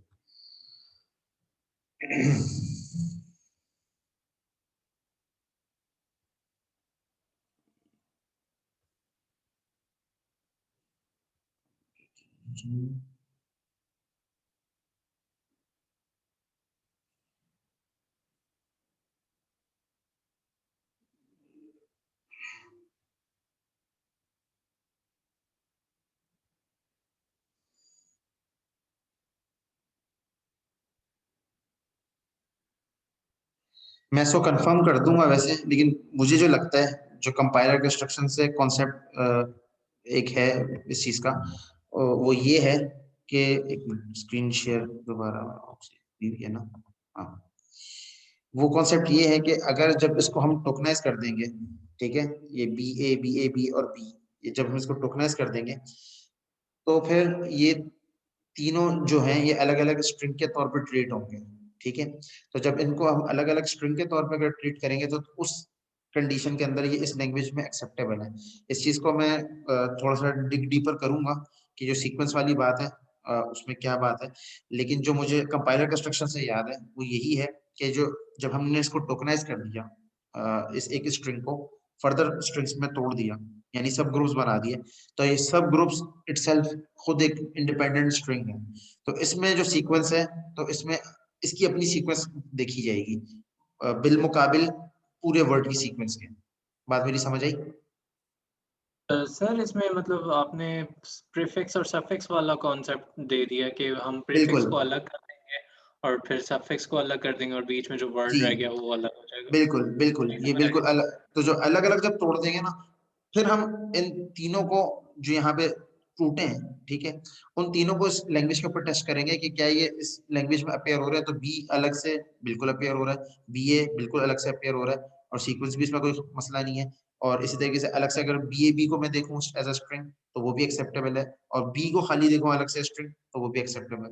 मैं इसको कंफर्म कर दूंगा वैसे, लेकिन मुझे जो लगता है जो कंपाइलर के इंस्ट्रक्शन से कॉन्सेप्ट एक है इस चीज का, वो ये है कि एक मिनट स्क्रीन शेयर दोबारा है ना। हाँ, वो कॉन्सेप्ट ये है कि अगर जब इसको हम टोकनाइज कर देंगे, ठीक है, ये BA और B, ये जब हम इसको टोकनाइज कर देंगे तो फिर ये तीनों जो हैं ये अलग अलग स्ट्रिंग के तौर पर ट्रीट होंगे, ठीक है। तो जब इनको हम अलग अलग स्ट्रिंग के तौर पर अगर ट्रीट करेंगे तो उस कंडीशन के अंदर ये इस लैंग्वेज में एक्सेप्टेबल है। इस चीज को मैं थोड़ा सा डिग डीपर करूंगा कि जो सीक्वेंस वाली बात है उसमें क्या बात है, लेकिन जो मुझे कंपाइलर कंस्ट्रक्शन से याद है वो यही है कि जो जब हमने इसको टोकनाइज कर दिया, इस एक स्ट्रिंग को फर्दर स्ट्रिंग्स में तोड़ दिया, यानी सब ग्रुप्स बना दिए, तो ये सब ग्रुप्स इटसेल्फ खुद एक इंडिपेंडेंट स्ट्रिंग है। तो इसमें जो सीक्वेंस है, तो इसमें इसकी अपनी सीक्वेंस देखी जाएगी बिलमुकाबिल पूरे वर्ड की सीक्वेंस के। बात मेरी समझ आई? सर इसमें मतलब आपने प्रीफिक्स और सफिक्स वाला कॉन्सेप्ट दे दिया कि हम प्रीफिक्स बिल्कुल को अलग कर देंगे और फिर सफिक्स को अलग कर देंगे और बीच में जो जी, वर्ड रह गया वो अलग हो जाएगा। बिल्कुल बिल्कुल, ये समझ आ बिल्कुल गया। अलग। तो जो अलग अलग जब तोड़ देंगे ना, फिर हम इन तीनों को जो यहाँ पे टूटे हैं, ठीक है, उन तीनों को इस लैंग्वेज के ऊपर टेस्ट करेंगे कि क्या ये इस लैंग्वेज में अपेयर हो रहा है। तो बी अलग से बिल्कुल अपेयर हो रहा है, बी ए बिल्कुल अलग से अपेयर हो रहा है, और सीक्वेंस भी इसमें कोई मसला नहीं है। और इसी तरीके से अलग से अगर बी ए बी को मैं देखूं एज अ स्ट्रिंग तो वो भी एक्सेप्टेबल है, और बी को खाली देखूं अलग से स्ट्रिंग तो वो भी एक्सेप्टेबल है।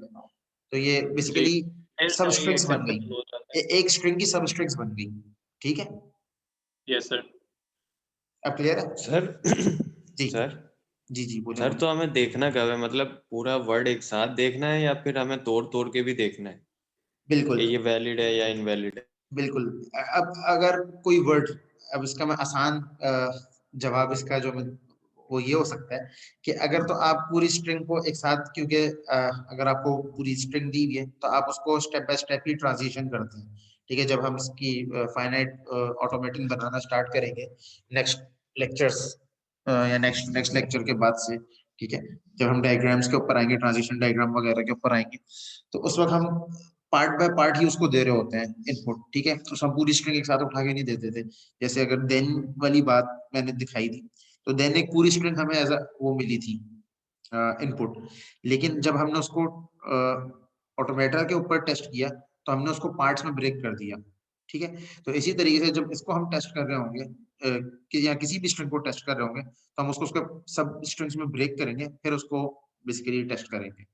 तो ये जी, बेसिकली फिर सब सही स्ट्रिंग्स बन एक्सेप्टेबल हो जाता है। गई, एक स्ट्रिंग की सब स्ट्रिंग्स बन गई, ठीक है। Yes sir. अब क्लियर है? सर जी सर जी जी, बोले सर बोले। तो हमें देखना कब है, मतलब पूरा वर्ड एक साथ देखना है या फिर हमें तोड़ तोड़ के भी देखना है बिल्कुल कि ये वैलिड है या इनवैलिड है? बिल्कुल। अब अगर कोई वर्ड, अब इसका मैं आसान जवाब इसका जो मैं वो ये हो सकता है कि अगर तो आप पूरी स्ट्रिंग को एक साथ, क्योंकि अगर आपको पूरी स्ट्रिंग दी हुई है तो आप उसको step by step he transition करते हैं, ठीक है। जब हम इसकी फाइनाइट ऑटोमेटन बनाना स्टार्ट करेंगे नेक्स्ट लेक्चर्स या नेक्स्ट लेक्चर के बाद से, ठीक है, जब हम डायग्राम्स के ऊपर आएंगे, ट्रांजिशन डायग्राम वगैरह के ऊपर आएंगे, तो उस वक्त हम पार्ट बाय पार्ट ही उसको दे रहे होते हैं इनपुट, ठीक है। तो हम पूरी स्ट्रिंग एक साथ उठा के नहीं देते थे। जैसे अगर देन वाली बात मैंने दिखाई थी, तो देन एक पूरी स्ट्रिंग हमें एज वो मिली थी इनपुट, लेकिन जब हमने उसको ऑटोमेटर के ऊपर टेस्ट किया तो हमने उसको पार्ट्स में ब्रेक कर दिया, ठीक है। तो इसी तरीके से जब इसको हम टेस्ट कर रहे होंगे कि या किसी भी स्ट्रिंग को टेस्ट कर रहे होंगे, तो हम उसको उसके सब स्ट्रिंग्स में ब्रेक करेंगे, फिर उसको बेसिकली टेस्ट करेंगे,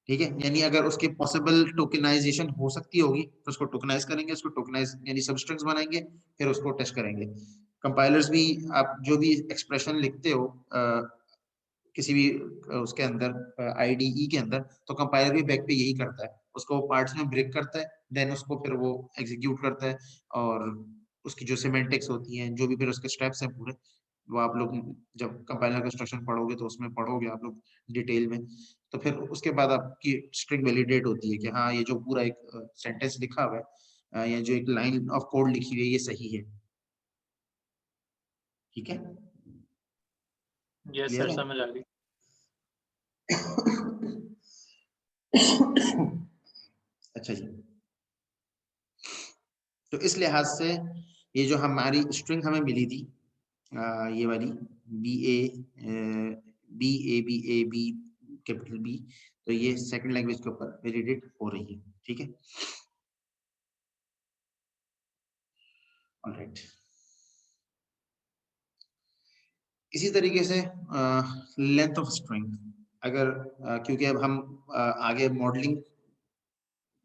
ठीक है। यानी अगर उसकी पॉसिबल टोकनाइजेशन हो सकती होगी तो उसको टोकनाइज करेंगे, उसको टोकनाइज यानी सब स्ट्रिंग्स बनाएंगे, फिर उसको टेस्ट करेंगे। कंपाइलर्स भी आप जो भी एक्सप्रेशन लिखते हो किसी भी उसके अंदर आईडीई के अंदर, तो कंपाइलर भी बैक पे यही करता है, उसको पार्ट्स में ब्रेक करता है, देन उसको फिर वो एग्जीक्यूट करता है, और उसकी जो सिमेंटिक्स होती हैं, जो भी फिर उसके स्टेप्स हैं पूरे, वो आप लोग जब कंपाइलर कंस्ट्रक्शन पढ़ोगे तो उसमें पढ़ोगे आप लोग डिटेल में। तो फिर उसके बाद आपकी स्ट्रिंग वैलिडेट होती है कि हाँ ये जो पूरा एक सेंटेंस लिखा हुआ है या जो एक लाइन ऑफ कोड लिखी हुई है ये सही है, ठीक है। यस क्लियर सर, है? समझ आ गई। अच्छा जी, तो इस लिहाज से ये जो हमारी स्ट्रिंग हमें मिली थी ये वाली B A B capital B, तो ये सेकंड लैंग्वेज के ऊपर वैलिडेट हो रही है, ठीक है। ऑलराइट, इसी तरीके से लेंथ ऑफ स्ट्रिंग, अगर क्योंकि अब हम आगे मॉडलिंग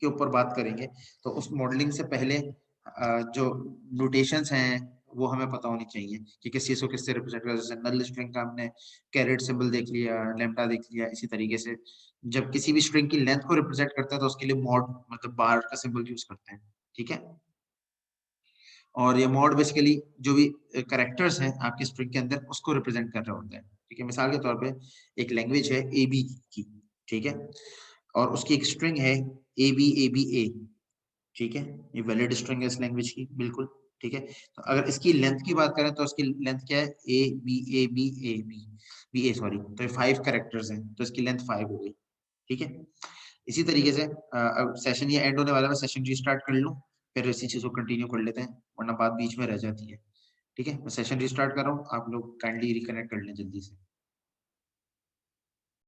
के ऊपर बात करेंगे, तो उस मॉडलिंग से पहले जो नोटेशंस हैं वो हमें पता होनी चाहिए कि किस चीज को किससे रिप्रेजेंट कर। जैसे नल स्ट्रिंग का हमने कैरेट सिंबल देख लिया, लैम्डा देख लिया, इसी तरीके से जब किसी भी स्ट्रिंग की लेंथ को रिप्रेजेंट करता है तो उसके लिए मॉड मतलब बार का सिंबल यूज करते हैं, ठीक है। और ये मॉड बेसिकली जो भी कैरेक्टर्स हैं आपकी स्ट्रिंग के अंदर उसको रिप्रेजेंट कर रहे होते हैं, ठीक है। मिसाल के तौर पे एक लैंग्वेज है ए बी की, ठीक है, और उसकी एक स्ट्रिंग है ए बी ए, ठीक है। ये वैलिड स्ट्रिंग है इस लैंग्वेज की, बिल्कुल, ठीक है। तो अगर इसकी लेंथ की बात करें तो इसकी लेंथ क्या है, ए बी ए सॉरी, तो ये 5 कैरेक्टर्स हैं, तो इसकी लेंथ 5 हो गई, ठीक है। इसी तरीके से अब सेशन ये एंड होने वाला है, सेशन रीस्टार्ट कर लूं, फिर इसी चीज को कंटिन्यू कर लेते हैं, वरना बात बीच में रह जाती है, ठीक है। मैं सेशन रीस्टार्ट कर रहा हूँ, आप लोग काइंडली रिकनेक्ट कर लें जल्दी से।